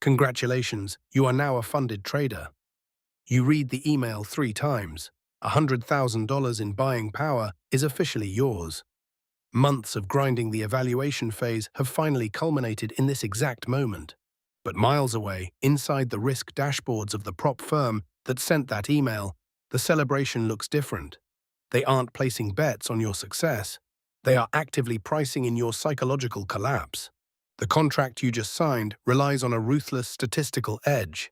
Congratulations, you are now a funded trader. You read the email 3 times. $100,000 in buying power is officially yours. Months of grinding the evaluation phase have finally culminated in this exact moment. But miles away, inside the risk dashboards of the prop firm that sent that email, the celebration looks different. They aren't placing bets on your success. They are actively pricing in your psychological collapse. The contract you just signed relies on a ruthless statistical edge.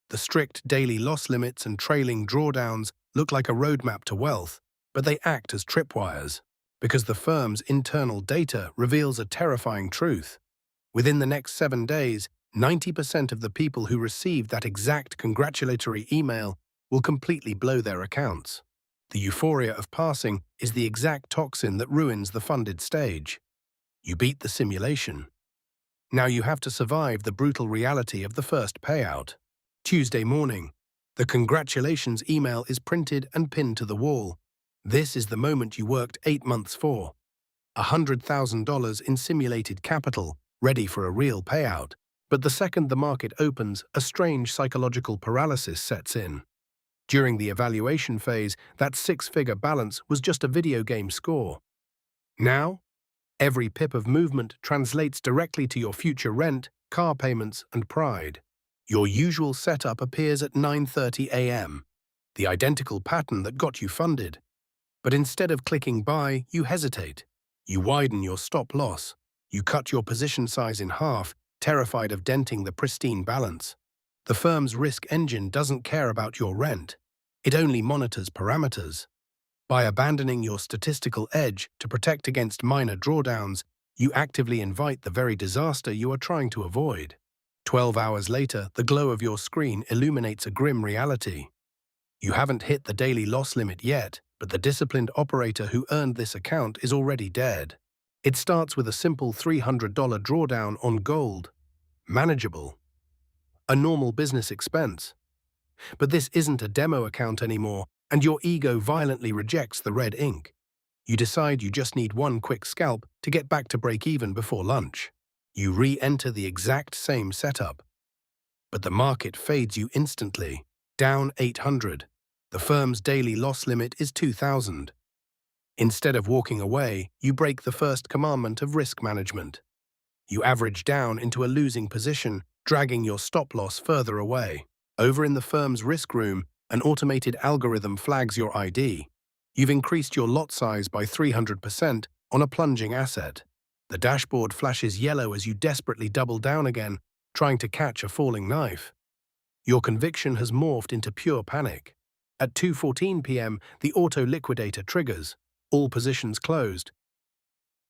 The strict daily loss limits and trailing drawdowns look like a roadmap to wealth, but they act as tripwires, because the firm's internal data reveals a terrifying truth. Within the next 7 days, 90% of the people who received that exact congratulatory email will completely blow their accounts. The euphoria of passing is the exact toxin that ruins the funded stage. You beat the simulation. Now you have to survive the brutal reality of the first payout. Tuesday morning, the congratulations email is printed and pinned to the wall. This is the moment you worked 8 months for. $100,000 in simulated capital, ready for a real payout. But the second the market opens, a strange psychological paralysis sets in. During the evaluation phase, that 6-figure balance was just a video game score. Now, every pip of movement translates directly to your future rent, car payments, and pride. Your usual setup appears at 9:30 a.m., the identical pattern that got you funded. But instead of clicking buy, you hesitate. You widen your stop loss. You cut your position size in half, terrified of denting the pristine balance. The firm's risk engine doesn't care about your rent. It only monitors parameters. By abandoning your statistical edge to protect against minor drawdowns, you actively invite the very disaster you are trying to avoid. 12 hours later, the glow of your screen illuminates a grim reality. You haven't hit the daily loss limit yet, but the disciplined operator who earned this account is already dead. It starts with a simple $300 drawdown on gold. Manageable. A normal business expense. But this isn't a demo account anymore, and your ego violently rejects the red ink. You decide you just need one quick scalp to get back to break-even before lunch. You re-enter the exact same setup. But the market fades you instantly, down 800. The firm's daily loss limit is 2,000. Instead of walking away, you break the first commandment of risk management. You average down into a losing position, dragging your stop loss further away. Over in the firm's risk room, an automated algorithm flags your ID. You've increased your lot size by 300% on a plunging asset. The dashboard flashes yellow as you desperately double down again, trying to catch a falling knife. Your conviction has morphed into pure panic. At 2:14 p.m., the Auto-Liquidator triggers. All positions closed.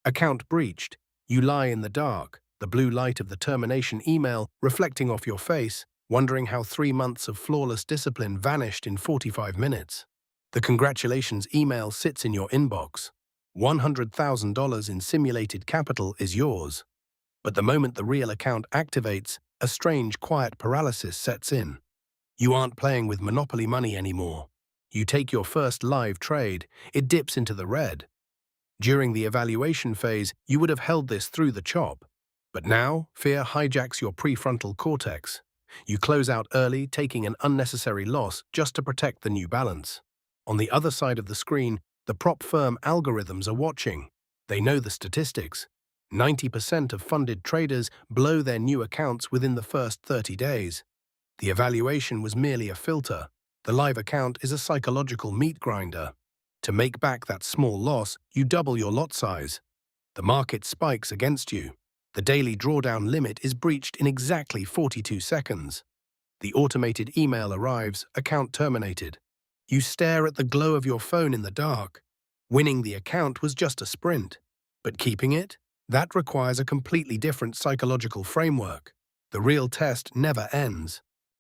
Account breached. You lie in the dark, the blue light of the termination email reflecting off your face, wondering how 3 months of flawless discipline vanished in 45 minutes. The congratulations email sits in your inbox. $100,000 in simulated capital is yours. But the moment the real account activates, a strange quiet paralysis sets in. You aren't playing with Monopoly money anymore. You take your first live trade, it dips into the red. During the evaluation phase, you would have held this through the chop. But now, fear hijacks your prefrontal cortex. You close out early, taking an unnecessary loss just to protect the new balance. On the other side of the screen, the prop firm algorithms are watching. They know the statistics. 90% of funded traders blow their new accounts within the first 30 days. The evaluation was merely a filter. The live account is a psychological meat grinder. To make back that small loss, you double your lot size. The market spikes against you. The daily drawdown limit is breached in exactly 42 seconds. The automated email arrives, account terminated. You stare at the glow of your phone in the dark. Winning the account was just a sprint. But keeping it? That requires a completely different psychological framework. The real test never ends.